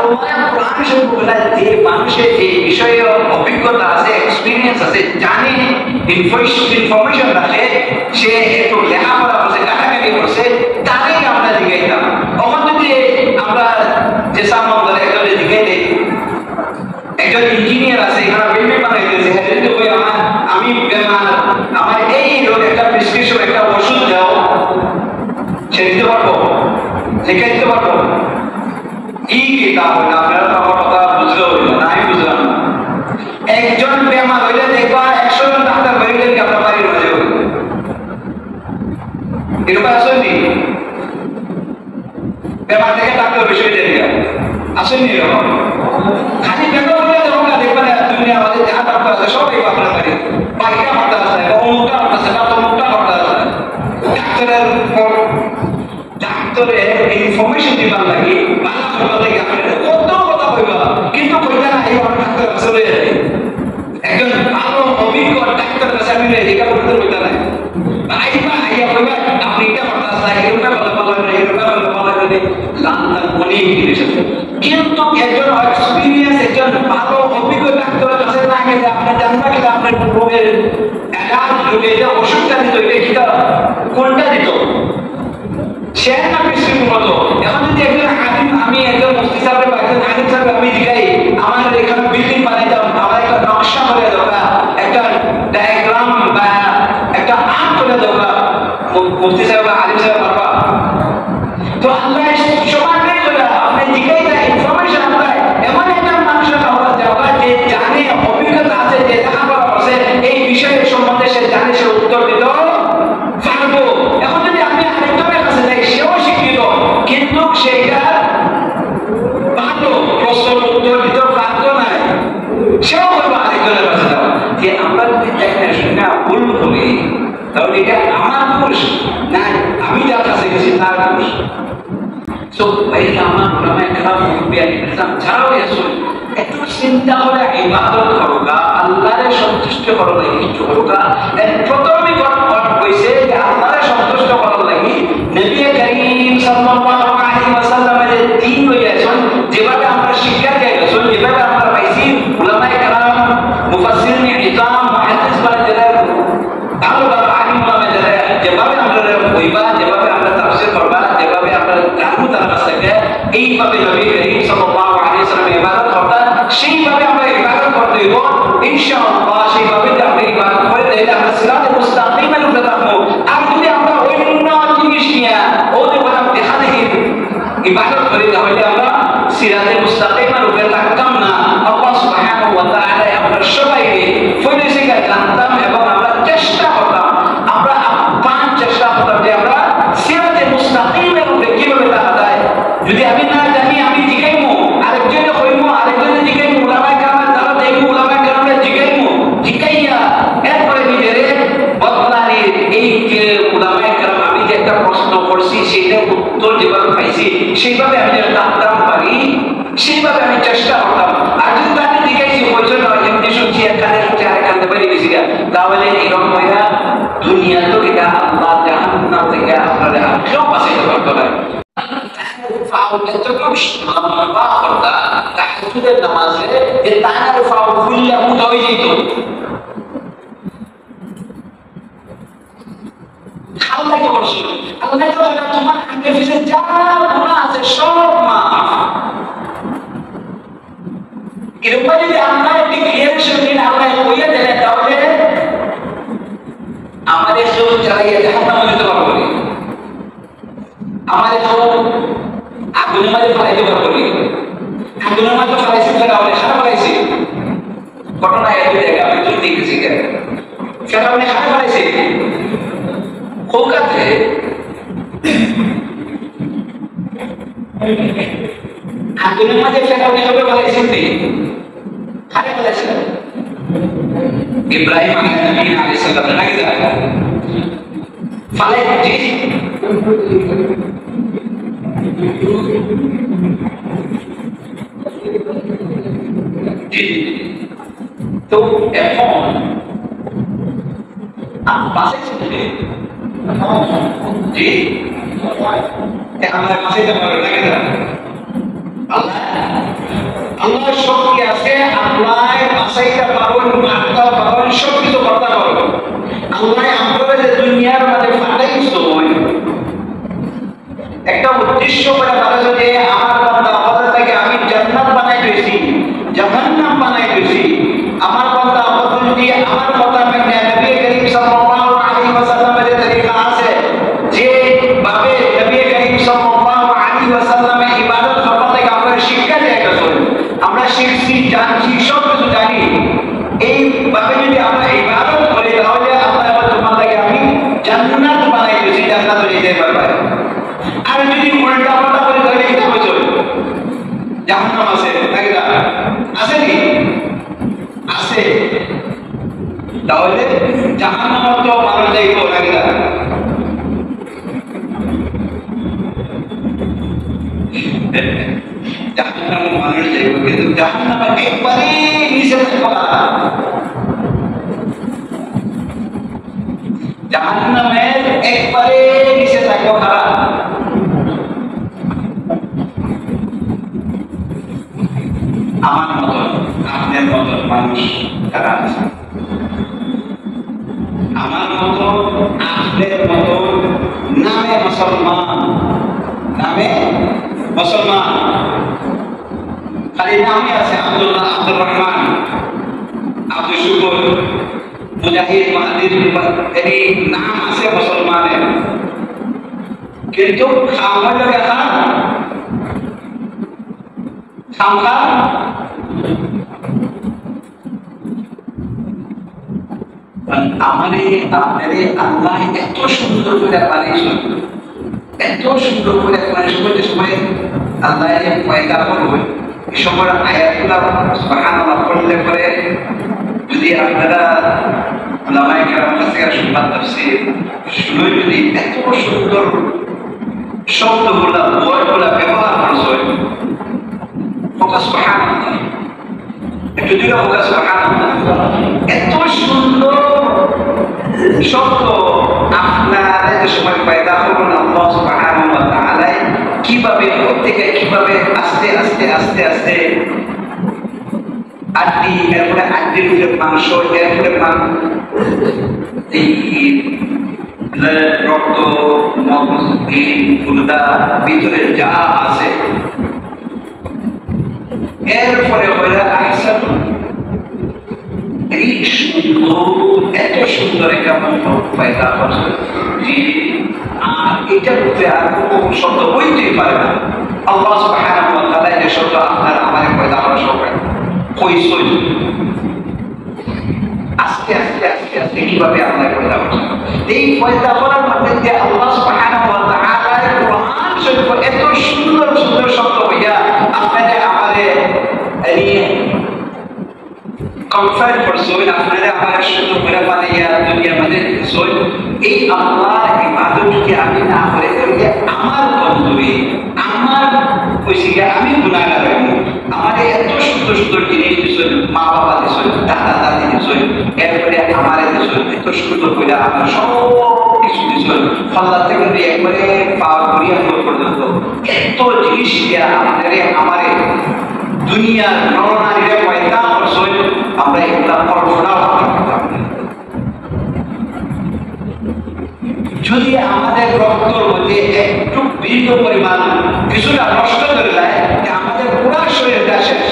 আল্লাহ কোরআন শরীফ বলে যে মানুষের এই বিষয়ে অভিজ্ঞতা আছে, এক্সপেরিয়েন্স আছে, জানে, ইনফরমেশন রাখে, সে একটু লেখাপড়া করছে, কাটাকাটি করছে, তাকেই আমরা জিজ্ঞাইতাম। তখন যদি আমরা যে সামনে একজনের জিজ্ঞাইলে একজন ইঞ্জিনিয়ার আছে, এখানে বিল্ডিং বানাইতেছে, যদি কই আমি বেমার, আমার এই রোগ, একটা প্রেসক্রিপশন, একটা ওষুধ দাও, সে দিতে পারবো, লিখে দিতে পারবো? কি কিতাব হইল? আপনারা তো আমার কথা বুঝলে হইল না, আমি বুঝলাম না। একজন বেমার হইলে দেখবা 100 জন ডাক্তার হইলে কি আপনার বাড়ির মাঝে হইল? এরকম আসেনি? বেমার থেকে ডাক্তার বিষয় দেন আসেনি এরকম? খালি বেমার হইলে দেখো না, দেখবেন দুনিয়া আমাদের যাহা ডাক্তার আছে সব এই আপনার বাড়ি বাইকা মারতে আছে, অমুকটা মারতে আছে, তমুকটা মারতে আছে। ডাক্তারের ইনফরমেশন দিবার লাগে বাংলা থেকে আপনার কত কথা হইবা, কিন্তু কইতা না এই আমার ডাক্তার আসলে একজন ভালো অভিজ্ঞ ডাক্তার কাছে আমি এটা করতে কইতা না আইবা আইয়া কইবা আপনি এটা করতে আসলে এরকম ভালো ভালো এরকম ভালো ভালো লান্তার অনেক জিনিস আছে। কিন্তু একজন এক্সপেরিয়েন্স, একজন ভালো অভিজ্ঞ ডাক্তারের কাছে না গেলে আপনি জানবা কি আপনার রোগের এলাজ, রোগের যে ওষুধটা দিত এটা কিটা কোনটা দিত, সে না প্রেসক্রিপশন মতো। এখন যদি একজন আলিম, আমি একজন মুফতি সাহেব বা একজন আলিম সাহেব আমি জিজ্ঞাই আমার এখানে বিল্ডিং বানাই দাও, আমার একটা নকশা করে দরকার, একটা ডায়াগ্রাম বা একটা আর্ট করে দরকার, মুফতি সাহেব বা আলিম সাহেব পারবা? তো আল্লাহ সমান নেই করে আপনি জিজ্ঞাই দেয় ইনফরমেশন আপনার এমন একজন মানুষের হওয়া দরকার যে জানে, অভিজ্ঞতা আছে, যে লেখাপড়া করছে, এই বিষয়ের সম্বন্ধে সে জানে, সে উত্তর দিতে পারবো। এখন যদি আমি আরেকজনের কাছে যাই, সেও শিক্ষিত কিন্তু সেটা ভালো প্রশ্ন উত্তর দিতে পারত না, সেও বলবো আরেকজনের কাছে যাও। যে আমরা যদি দেখেন শুনে ভুল করি তাহলে এটা আমার দোষ না, আমি যার কাছে গেছি তার দোষ। তো এটা আমার ওলামা একরাম মুরব্বিয়ান ইসলাম ছাড়াও আসলে একটু চিন্তা করে ইবাদত করোগা, আল্লাহরে সন্তুষ্ট করার লাগি কিছু করোগা। প্রথমে কইছে যে আল্লাহরে সন্তুষ্ট করার লাগি নবী করিম সাল্লাল্লাহু আলাইহি ওয়াসাল্লামের দ্বীন হইয়াছেন, যেভাবে আমরা শিক্ষা দিয়েছেন, যেভাবে আমরা পাইছি উলামা একরাম, মুফাসসিরিন ইজাম, মুহাদ্দিস বানাদের ভালো ভালো আলিম উলামা যারা যেভাবে আমরা কইবা, যেভাবে আমরা তাফসীর করবা, যেভাবে আমরা জানবো তার কাছ থেকে, এইভাবে নবী করিম সাল্লাল্লাহু আলাইহি ওয়াসাল্লাম ইবাদত করতেন, সেইভাবে আমরা ইবাদত করতে হইব ইনশাআল্লাহ। সেইভাবে যদি আমরা ইবাদত করে তাহলে আমরা সিরাতে মুস্তাকিমের উপরে থাকবো। আর যদি আমরা অন্য জিনিস নিয়ে ওদের কথা দেখা দেখি ইবাদত করি তাহলে আমরা সিরাতে মুস্তাকিমের উপরে থাকতাম না। আল্লাহ সুবহানাহু ওয়া তাআলা আমরা সবাইকে ফয়সালা জানতাম এবং আমরা চেষ্টা করতাম, আমরা আপ্রাণ চেষ্টা করতাম যে আমরা সিরাতে মুস্তাকিমের উপরে কিভাবে থাকা যায়। যদি আমি না জানি আমি জিজ্ঞাইমু, আরেকজনে কইমু, আরেকজনে জিজ্ঞাইমু, উলামায়ে কেরামের দ্বারা দেখবো, উলামায়ে কেরামের জিজ্ঞাইমু, জিজ্ঞাইয়া এরপরে নিজেরে বদলানি। এই যে উলামায়ে কেরাম আমি যে একটা প্রশ্ন করছি সেটার উত্তর যেভাবে পাইছি সেইভাবে আমি যেন জানতাম পারি, সেইভাবে আমি চেষ্টা করতাম। আর যদি তাকে জিজ্ঞাইছি বলছেন এমনি শুনছি, একখানে শুনছি, আরেকখানে পারি গেছি, তাহলে এরকম হয় না। দুনিয়া তো এটা আল্লাহ জাহান্নাম থেকে আপনাদের কেউ বাঁচাইতে পারতো না। তাহাজ্জুদের নামাজে যে তানার ফাও ফুল্লা মুতা হয়ে যেত, আল্লাহ কি করছিল? আল্লাহ তো তোমার আগে পিছে যা গুনাহ আছে সব মাফ। এরকম যদি আমরা একটি ক্লিয়ারেশন দিন আল্লাহ কইয়া দেন তাহলে আমাদের সব চালাইয়া জাহান্নামে যেতে পারবো না, আমাদের সব আগুনের মাঝে ফেলাইতে পারবো না। আগুনের মাঝে ফেলাইছি ফেরাউনে, খারাপ ফেলাইছি ঘটনা এক জায়গায় আমি তো দেখেছি, ফেরাউনে খারাপ ফেলাইছে কলকাতাতে আগুনের মাঝে ফেরাউনে সবে ফেলাইছি খারাপ ফেলাইছে। ইব্রাহিম আলাইহিস সালাম নাকি যায় ফালাইছে তো এখন বাসে চলে জি আমরা বাসে যাবো নাকি আল্লাহ আল্লাহর শক্তি আছে, আল্লাহ বাঁচাইতে পারবেন, মারতে পারবেন, সব কিছু করতে পারবেন। আল্লাহ আমরা যে দুনিয়ার মাঝে ফাটাইছো একটা উদ্দেশ্য করে তারা যদি আমার বান্দা আমাদের থেকে আমি জান্নাত বানাই দিয়েছি, জাহান্নাম বানাই দিয়েছি, আমার বান্দা আমাদের যদি আমার কথা মেনে নবী করিম সাল্লাল্লাহু আলাইহি ওয়াসাল্লামের যে তরিকা আছে, যে ভাবে নবী করিম সাল্লাল্লাহু আলাইহি ওয়াসাল্লামের ইবাদত করা থেকে আমরা শিক্ষা নিয়ে গেছি, আমরা শিখছি, জানছি, সব কিছু জানি, এই ভাবে যদি আমরা ইবাদত করি তাহলে আল্লাহ তোমাদেরকে আমি জান্নাত বানাই দিয়েছি, জান্নাতে যেতে পারবে। আর যদি উল্টা পাল্টা করে তাহলে এটা হয়ে যাবে জাহান্নাম আছে নাকি না? আছে কি? আছে। তাহলে জাহান্নাম তো মানুষ যাইব নাকি না? জাহান্নাম মানুষ যাইব, কিন্তু জাহান্নাম একবারে নিচে থাকবে না। জাহান্নামের একবারে নিচে থাকবে খারাপ। আমার মতন আপনার মতন মানুষ তারা আছে, আমার মতন আপনার মতন নামে মুসলমান, নামে মুসলমান, খালি নামে আছে আব্দুল্লাহ, আব্দুর রহমান, আব্দুল শুকুর, মুজাহিদ, মাহাদির, এই নাম আছে মুসলমানের, কিন্তু খাওয়া লাগে খান খামখা আমারে আপনারে আল্লাহ এত সুন্দর করে বানিয়েছেন, এত সুন্দর করে সময় সময় আল্লাহ পয়দা করবে, এই সময় আয়াতগুলা সুবহানাল্লাহ পড়লে পরে যদি আপনারা উলামায়ে কেরাম কাছে শুনবার তাফসীর শুনে যদি এত সুন্দর শব্দগুলা ওয়ার্ডগুলা ব্যবহার করছে, সুবহানাল্লাহ, একটু দিলে সুবহানাল্লাহ, এত সুন্দর শব্দ আপনারা যে সময় পয়দা করুন আল্লাহ সুবহানাহু ওয়া তাআলা কিভাবে প্রত্যেকে কিভাবে আস্তে আস্তে আস্তে আস্তে আড্ডি, এরপরে আড্ডির উপরে মাংস, এরপরে রক্ত, মগজ, গুদা ভিতরে যা আছে, এরপরে হইলে আহসান, এই সুন্দর, এত সুন্দর একটা মন্ত্র পয়দা করছে যে আর এটার উপরে আর কোনো শব্দ বইতেই পারে না। আল্লাহ সুবহানাহু ওয়া তাআলা এই শব্দ আপনার আমাদের পয়দা করা সবাই কইসই আস্তে আস্তে আস্তে আস্তে কিভাবে আল্লাহ পয়দা করছে, এই পয়দা করার মধ্যে যে আল্লাহ সুবহানাহু ওয়া তাআলা কোরআন শরীফ এত সুন্দর সুন্দর শব্দ হইয়া আপনাদের আমাদের এই কনফার্ট করছেন, আপনারা আমার সুন্দর করে বানাইয়া দুনিয়ার মধ্যে দিছেন, এই আল্লাহর ইবাদতকে আমি না করে করিলে আমার বন্ধুরে আমার কইছি আমি গুনাহগার হইব। আমাদের এত সুন্দর সুন্দর জিনিস দিছেন, মা বাবা দিছেন, দাদা দাদি দিছেন, এরপরে আমারে দিছেন, এত সুন্দর করে আমার সব কিছু দিছেন, আল্লাহ থেকে একবারে পাওয়া করিয়া পর্যন্ত এত জিনিস দিয়া আপনারে আমারে দুনিয়ার নরনারীরা পয়দা করছেন, আমরা এগুলা কল্পনাও করতে পারতাম না। যদি আমাদের রক্তর মধ্যে একটু ভিন্ন পরিমাণ কিছুটা নষ্ট করে দেয়, আমাদের পুরা শরীরটা শেষ।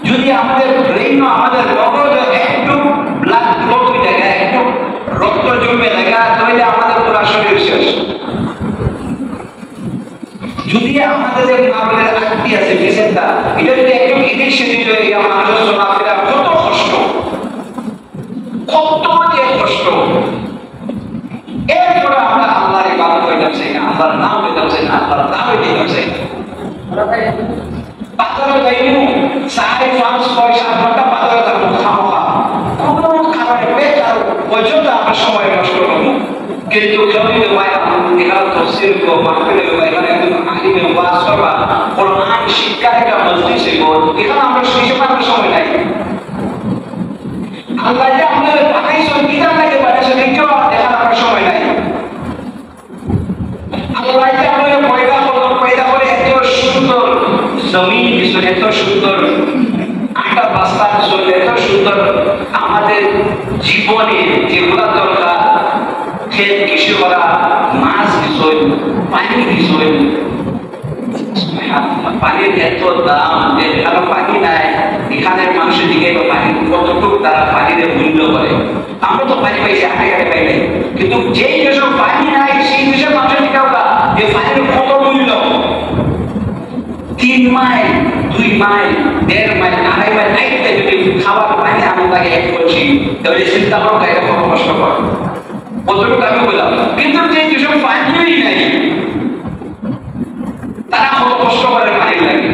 যদি আমাদের ব্রেইন, আমাদের মগজ একটু ব্লাড ক্লট হয়ে যায়, একটু রক্ত জমে দেখা, তাহলে আমাদের পুরা শরীর শেষ। যদি আমাদের আমাদের আত্মী আছে পেশেন্টটা, এটা যদি একটু এদিক সেদিক হয়ে গিয়ে মানুষ চলাফেরা, কত কষ্ট, কত কষ্ট। এরপরে আমরা আল্লাহর ইবাদত করতে চাই না, আল্লাহর নাম নিতে চাই না, আল্লাহর নাম নিতে চাই না। বাজারে যাইব 4-5-6-7 ঘন্টা বাজারে যাবো খাওয়া, কোনো কারণে বেকার পর্যন্ত আমরা সময় নষ্ট করবো। কিন্তু কেউ যদি এখানে তফসির মাহফিলে এখানে একজন আলিমে ওয়াজ করবা, কোরআন শিক্ষার একটা মজলিস হইব, এখানে আমরা সেই সময় নাই। আল্লাহ যে আমাদের পাঠাইছেন, কিতাব লাগে পাঠাইছেন, এটাও দেখার আমার সময় নাই। আল্লাহ যে আমাদের পয়দা করে এত সুন্দর জমিন কিছু এত সুন্দর, আটা বাস্তা কিছু এত সুন্দর, আমাদের জীবনে যেগুলা দরকার, ক্ষেত কৃষি করা, মাছ বিষয়, পানি বিষয়, পানির এত দাম, কারো পানি নাই, এখানের মানুষের দিকে পানি কতটুকু তারা পানির মূল্য করে। আমরা তো পানি পাইছি, আগে আগে পাই নাই, কিন্তু যেই দেশের পানি নাই সেই দেশের মানুষের দিকে এই পানির কত মূল্য। 3 মাইল 2 মাইল 1.5 মাইল 2.5 মাইল আইতে যদি খাবার পানি আনতে লাগে এক করছি, তাহলে চিন্তা করো এটা কত কষ্টকর, কতটুকু আমি বললাম। কিন্তু যে যেসব পানিই নাই তারা কত কষ্ট করে পানি লাগে।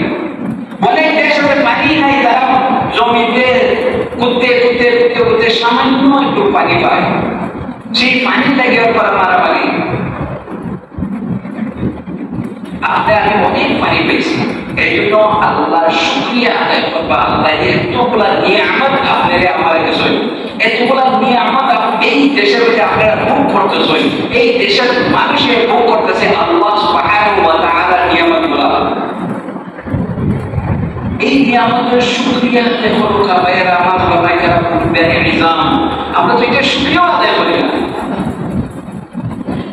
অনেক দেশে পানি নাই, তারা জমিতে করতে করতে করতে করতে সামান্য একটু পানি পায়, সেই পানি লাগে ওরা মারামারি। আপনি আমি অনেক পানি পেয়েছি, এই জন্য আল্লাহর শুকরিয়া আদায় করবা। আল্লাহ এতগুলা নিয়ামত আপনারা আমার কাছে, এতগুলা নিয়ামত এই দেশের মধ্যে আপনারা ভোগ করতেছেন, এই দেশের মানুষের ভোগ করতেছে আল্লাহ সুবহানাহু ওয়া তাআলার নিয়ামতগুলা। এই নিয়ামতের শুকরিয়া আদায় করুক ভাইয়েরা আমার, বাবাইরা বেরে নিজাম। আমরা তো এটা শুকরিয়া আদায় করি না,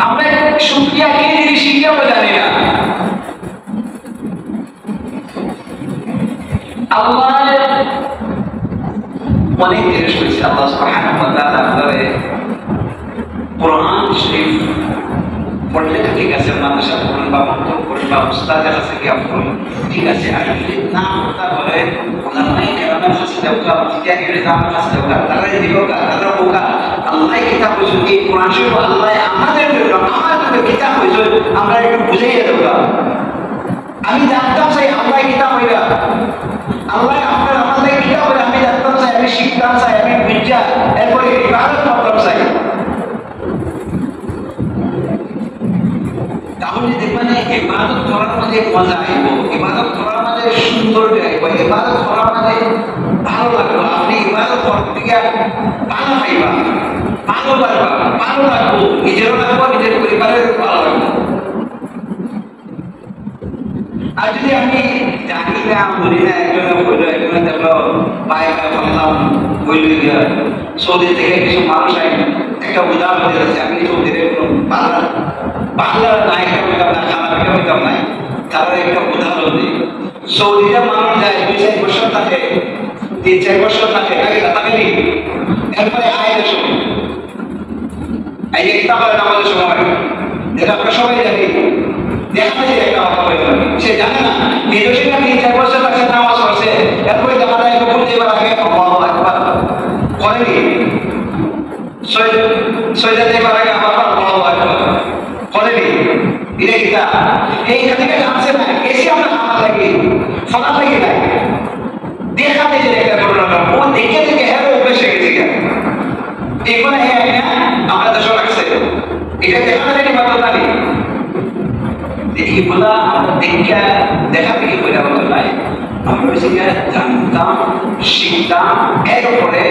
আমরা শুকরিয়া কে জিনিস শিখিয়াও জানি না। আল্লাহ অনেক জিনিস করেছে, আল্লাহ সুবহানাহু ওয়া তাআলা আমাদের কোরআন শরীফ পড়লে ঠিক আছে, মাদ্রাসা পড়ুন বা মন্তব্য করুন বা উস্তাদের কাছে গিয়ে পড়ুন, ঠিক আছে। আর যদি না হতা বলে ওলামায়ে কেরামের কাছে যাওয়া, মুফতিয়ানে ইসলামের কাছে যাওয়া, তারা দিবকা, তারা বোকা। আল্লাহ কিতাব কইছেন, এই কোরআন শরীফ আল্লাহ আমাদের জন্য, আমাদের কিতাব কইছেন, আমরা একটু বুঝাইয়া দেওয়া। আমি জানতাম চাই আল্লাহ কিতাব হইরা, আল্লাহ আপনার আমাদের কিতাব হইরা, আমি জানতাম চাই, আমি শিখতাম চাই, আমি বুঝা এরপরে ইবাদত করতাম চাই। তাহলে দেখবেন ইবাদত করার মধ্যে মজা আইব, ইবাদত করার মধ্যে সৌন্দর্য আইব, ইবাদত করার মধ্যে ভালো লাগবে। আপনি ইবাদত করতে গিয়ে ভালো পাইবা, ভালো লাগবা, ভালো লাগবো, নিজেরও লাগবো, নিজের পরিবারের ভালো লাগবে। আর যদি আমি জানি না, বলি না, একজনে বলল, একজনে দেখলো বাইরে বললাম বইল গিয়া সৌদি থেকে কিছু মানুষ আই, একটা উদাহরণ দিয়েছে। আমি সৌদির বাংলা নায়িকা বললাম না, খানা পিঠা বললাম নাই, তারা একটা উদাহরণ দিই। সৌদিতে মানুষ যায় 2-4 বছর থাকে, 3-4 বছর থাকে, তাকে এরপরে আয় দেশ এই একটা করেন আমাদের সময়, যেটা আমরা সবাই জানি, দেখা যায় একটা কথা বলে সে জানে না এই দেশে 3-4 বছর থাকে, নামাজ পড়ছে, এরপরে দেখা যায় কখন এবার আগে আল্লাহু আকবার করেনি, সৈয়দ এবার আগে আবার আল্লাহু আকবার করেনি। এটা কিতা এইখান থেকে জানছে না, এসে আমরা খাবার লাগে ফলা লাগে না, দেখা যায় যে একটা ঘটনা ও দেখে দেখে হ্যাঁ অভ্যেস হয়ে গেছে। এগুলো হ্যাঁ না আমরা দেশ রাখছে, এটা দেখা যায় না, বাদ নেই। এইগুলা আমরা দেখা থেকে করে বলতে নাই, আমরা সেটা জানতাম, শিখতাম, এরপরে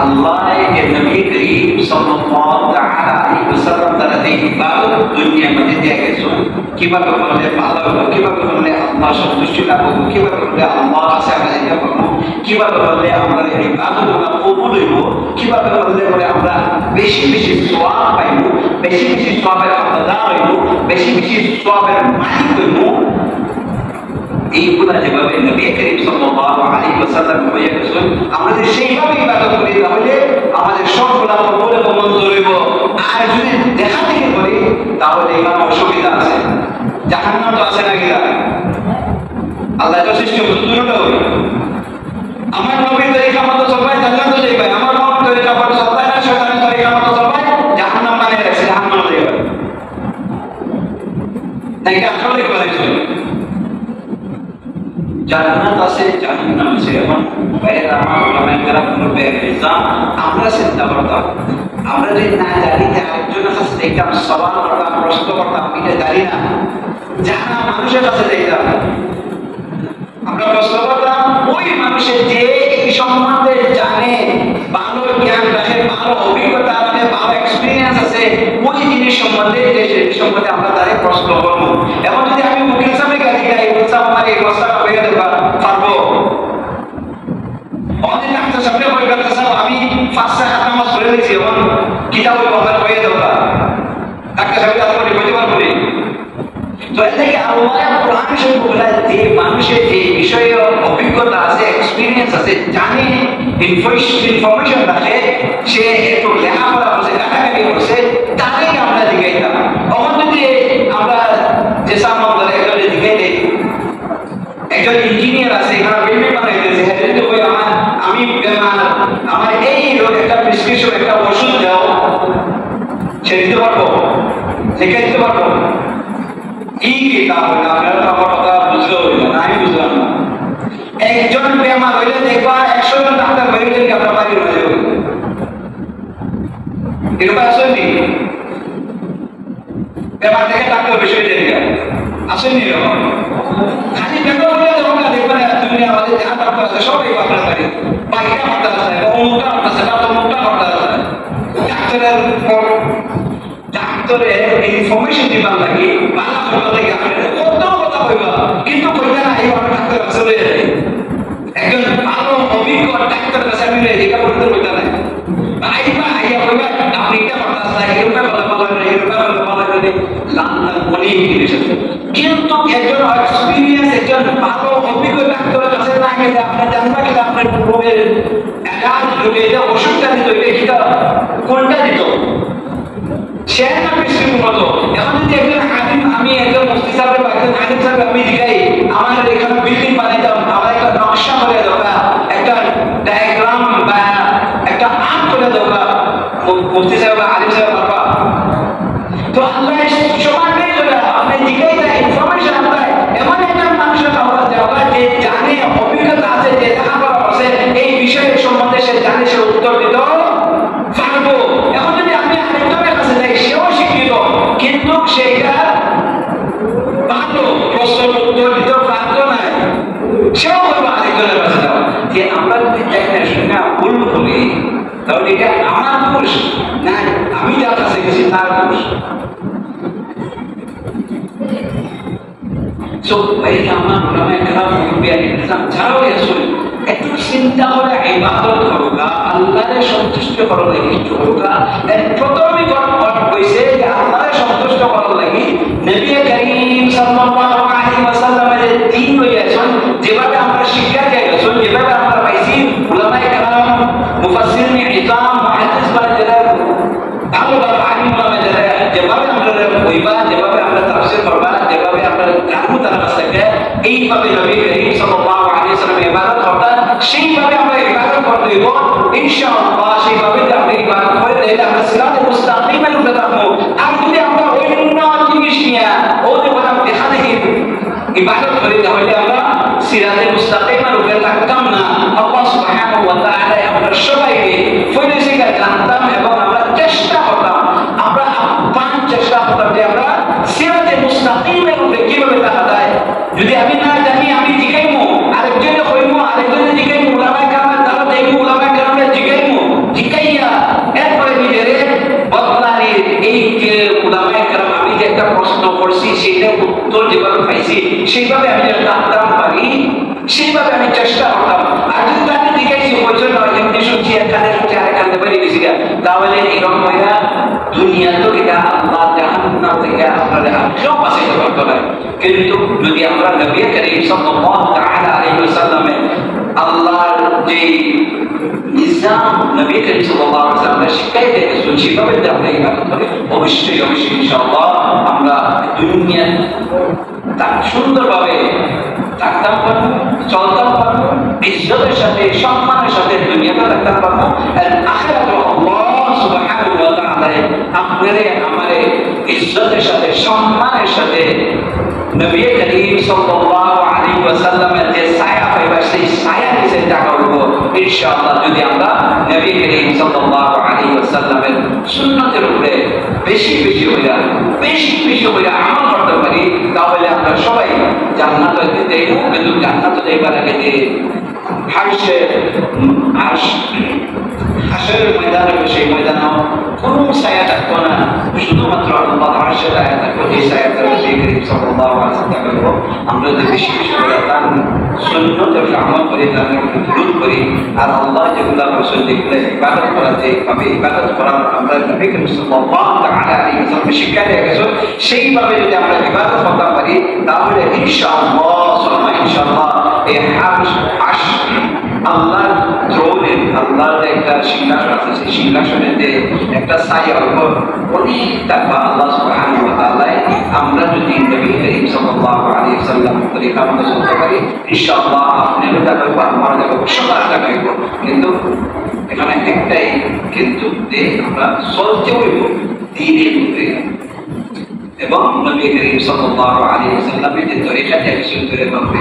আল্লাহ এর নবী করিম সাল্লাল্লাহু তাআলা আলাইহি ওয়াসাল্লাম তারা এই ইবাদত দুনিয়ার মধ্যে দিয়ে গেছেন, কিভাবে করলে ভালো হবে, কিভাবে করলে আল্লাহ সন্তুষ্টি লাভ হবে, কিভাবে করলে আল্লাহর কাছে আমরা যেতে পারবো, কিভাবে করলে আমরা এই ইবাদতগুলো কবুল হইব, কিভাবে করলে পরে আমরা বেশি বেশি সওয়াব পাইব, বেশি বেশি সওয়াবের হকদার হইব, বেশি বেশি সওয়াবের মালিক হইব। এইগুলা যেভাবে নবী করিম সাল্লাল্লাহু আলাইহি ওয়াসাল্লাম হয়ে গেছেন, আমরা যদি সেইভাবে ইবাদত করি তাহলে আমাদের সবগুলা কবুল এবং মঞ্জুর হইব। আর যদি দেখা থেকে করি তাহলে এখানে অসুবিধা আছে, জাহান্নাম তো আছে না কিনা, আল্লাহ তো সৃষ্টি দুটোটা হই। আমার নবীর তরিকা মতো চলবাই জান্নাতে যাইবে, আমার নবীর তরিকা মতো চলবাই না শয়তানের তরিকা মতো চলবাই জাহান্নাম বানিয়ে রাখছে, জাহান্নামে যাইবে। তাই কি আসলে কি বলেছে? জান্নাত আছে, জাহান্নাম আছে। এখন বাইরে আমার ওলামায়ে কেরাম বলবে নিজাম আমরা চিন্তা করতাম, আমরা যদি না জানি যে আরেকজনের কাছে দেখতাম, সওয়াল করতাম, প্রশ্ন করতাম, এটা জানি না, জানা মানুষের কাছে দেখতাম, আমরা প্রশ্ন করতাম ওই মানুষের যে এই সম্বন্ধে জানে, ভালো জ্ঞান রাখে, ভালো অভিজ্ঞতা আছে, ভালো এক্সপিরিয়েন্স আছে, ওই জিনিস সম্বন্ধে যে সম্বন্ধে আমরা তারে প্রশ্ন করবো। এবং যদি আমি মুকেশ সাহেবকে গালি গাই, বলতাম আমার এই প্রস্তাবটা হয়ে দেবা পারবো অনেক ডাক্তার সামনে হয়ে গেছে স্যার আমি 5টা হাত নামাজ পড়ে দিয়েছি এখন কিতাব বলার হয়ে দেবা ডাক্তার সামনে আপনি বলতে পারবেন তো এর থেকে আল্লাহ কোরআন শরীফ বলে যে মানুষের এই বিষয়ে অভিজ্ঞতা আছে এক্সপেরিয়েন্স আছে জানে ইনফরমেশন রাখে সে একটু লেখাপড়া করছে কাটাকাটি করছে তাকে আমরা জিজ্ঞাসা তখন যদি আমরা যে সামনে একজন জিজ্ঞাসা একজন ইঞ্জিনিয়ার আছে এখানে বিল্ডিং বানাইতেছে হেঁটে ওই আমি আমার এই রোগ একটা প্রেসক্রিপশন একটা ওষুধ দাও সে দিতে পারবো লিখে দিতে পারবো কি কিতাব হইল আপনারা তো আমার কথা বুঝলো হইল না আমি বুঝলাম না একজন বেমার হইলে দেখবা 100 জন ডাক্তার বেরিয়ে গেলে আপনার বাড়ির মাঝে হইল এরকম আসেনি বেমার থেকে ডাক্তার বেশি হয়ে যায় আসেনি এরকম খালি বেমার হইলে দেখবেন তুমি আমাদের ধ্যান ডাক্তার আছে সবাই আপনার বাড়ি বাইরে ডাক্তার আছে অমুকটা ডাক্তার আছে তমুকটা ডাক্তার আছে ডাক্তারের ডাক্তারের ইনফরমেশন দিবার লাগে বাংলা ভাষা থেকে আপনার কত কথা কইবা কিন্তু কইবা না এই আমার ডাক্তার আসলে একজন ভালো অভিজ্ঞ ডাক্তার কাছে আমি এটা বলতে কইতা না আইবা আইয়া কইবা আপনি এটা কথা আছে এরকম বলা এরকম বলা করে লান্না বলি জিনিস কিন্তু একজন এক্সপেরিয়েন্স একজন ভালো অভিজ্ঞ ডাক্তারের কাছে না গেলে আপনি জানবা কি আপনার রোগের একাজ রোগে যে ওষুধটা দিত এটা কোনটা দিত সে না প্রেসক্রিপশন মতো এখন যদি একজন আলিম আমি একজন মুফতি সাহেব বা একজন আলিম সাহেব আমি জিগাই আমার এখানে বিল্ডিং বানাইতাম আমার একটা নকশা করে দরকার একটা ডায়াগ্রাম বা একটা আর্ট করে দরকার মুফতি সাহেব বা আলিম সাহেব পারবা তো আল্লাহ সমান নেই করে আপনি জিগাই দেয় ইনফরমেশন আপনার এমন একজন মানুষের কথা দেওয়া যে জানে অভিজ্ঞতা আছে যে লেখাপড়া করছে এই বিষয়ের সম্বন্ধে সে জানে সে উত্তর দিত পারবো এখন যদি আপনি আরেকজনের কাছে যাই সেও শিক্ষিত কিন্তু সেটা ভালো প্রশ্নের উত্তর দিতে পারতো না সেও বলবো আরেকজনের কাছে যাও যে আমরা যদি দেখেন শুনে ভুল করি তাহলে এটা আমার দোষ না আমি যার কাছে গেছি তার দোষ So, ভাই আমার উলামায়ে কেরাম মুরব্বিয়ান ইসলাম ছাড়াও আসলে একটু চিন্তা করে ইবাদত করুকা আল্লাহকে সন্তুষ্ট করার লাগি কিছু করুকা এর প্রথমই কথা কইছে যে আল্লাহকে সন্তুষ্ট করার লাগি নবী করিম সাল্লাল্লাহু আলাইহি ওয়াসাল্লামের দ্বীন হইয়াছেন যেভাবে আমরা শিক্ষা পেয়েছি যেভাবে আমরা পাইছি উলামায়ে কেরাম মুফাসসিরিন ইসলাম মুহাদ্দিস বানাদের ভালো ভালো আলিম উলামা যারা যেভাবে আমরা কইবা যেভাবে আমরা তাফসীর করবা যেভাবে আমরা জানবো তার কাছ থেকে এইভাবে নবী করিম সাল্লাল্লাহু আলাইহি ওয়াসাল্লাম ইবাদত করতেন সেইভাবে আমরা ইবাদত করতে হইব ইনশাআল্লাহ সেইভাবে আমরা ইবাদত করে তাহলে আমরা সিরাতে মুস্তাকিমের উপরে থাকবো আর যদি আমরা অন্য জিনিস নিয়ে ওদের কথা দেখা দেখি ইবাদত করি তাহলে আমরা সিরাতে মুস্তাকিমের উপরে থাকতাম না আল্লাহ সুবহানাহু ওয়া তাআলা আমরা সবাইকে ফয়সালা জানতাম এবং আমরা চেষ্টা করতাম আমরা আপ্রাণ চেষ্টা করতাম যে আমরা সিরাতে মুস্তাকিমের উপরে কিভাবে থাকা যায় যদি আমি না জানি আমি জিজ্ঞাইমু আরেকজনে কইমু আরেকজনে জিজ্ঞাইমু উলামায়ে কেরামের দ্বারা দেখবো উলামায়ে কেরামের জিজ্ঞাইমু জিজ্ঞাইয়া এরপরে নিজের বদলানি এই যে উলামায়ে কেরাম আমি যে একটা প্রশ্ন করছি সেটার উত্তর যেভাবে পাইছি সেইভাবে আমি যদি জানতাম পারি সেইভাবে আমি চেষ্টা করতাম আর যদি তাকে জিজ্ঞাইছি বলছো না এমনি শুনছি এখানে শুনছি আরেকখানে বেরিয়ে গেছি তাহলে এরকম হইয়া দুনিয়া তো এটা আল্লাহ জাহান্নাম থেকে আপনাদের কেউ বাঁচাইতে পারতো না কিন্তু যদি আমরা নবী করিম সাল্লাল্লাহু তাআলা আলাইহি ওয়াসাল্লামের আল্লাহর যে নিজাম নবী করিম সাল্লাল্লাহু আলাইহি ওয়াসাল্লাম শিখাইতে সেভাবে যদি আমরা ইবাদত করি অবশ্যই অবশ্যই ইনশাআল্লাহ আমরা দুনিয়া তার সুন্দরভাবে থাকতাম পারবো চলতাম পারবো ইজ্জতের সাথে সম্মানের সাথে দুনিয়াতে থাকতাম পারবো আর আখিরাতে আল্লাহ সুবহানাহু ওয়া তাআলা আপনারে আমারে ইজ্জতের সাথে সম্মানের সাথে নবী করিম সাল্লাল্লাহু আলাইহি ওয়াসাল্লামের যে ছায়া পাইবা সেই ছায়া নিচে টাকা উঠবো ইনশাআল্লাহ যদি আমরা নবী করিম সাল্লাল্লাহু আলাইহি ওয়াসাল্লামের সুন্নতের উপরে বেশি হইয়া আমল করতে পারি তাহলে আমরা সবাই জান্নাতে যেতে কিন্তু জান্নাতে যাইবার আগে যে হাসরের ময়দানে সেই ময়দানে কোনো ছায়া থাকতো না শুধুমাত্র আল্লাহ আরশের ছায়া থাকতো এই ছায়াটা নবী করিম সাল্লাল্লাহু আলাইহি ওয়াসাল্লাম আমরা যদি বেশি বেশি করে তার সুন্নতের আমল করি, তার উপর দুরূদ করি, আর আল্লাহ যেগুলো রাসূল যেগুলো ইবাদত করা যেভাবে ইবাদত করার আমরা নবী করিম সাল্লাল্লাহু আলাইহি ওয়াসাল্লাম শিক্ষা দিয়ে গেছেন, সেইভাবে যদি আমরা ইবাদত করতে পারি তাহলে ইনশাআল্লাহ এই আল্লাহর থ্রোনে, আল্লাহর একটা সিংহাসন আছে, সেই সিংহাসনের যে একটা ছায়ার উপর অনেক টাকা আল্লাহ সুবহানাহু ওয়া তাআলা আমরা যদি নবী করিম সাল্লাল্লাহু আলাইহি ওয়াসাল্লাম তরিকা মতো চলতে পারি ইনশাআল্লাহ আপনারও টাকা পাবো, আমারও টাকা পাবো, সবার টাকা পাবো। কিন্তু এখানে একটাই কিন্তু যে আমরা চলতে হইব দ্বীনের মধ্যে এবং নবী করিম সাল্লাল্লাহু আলাইহি ওয়াসাল্লামের যে তরিকাটি আছে সেই তরিকার মধ্যে।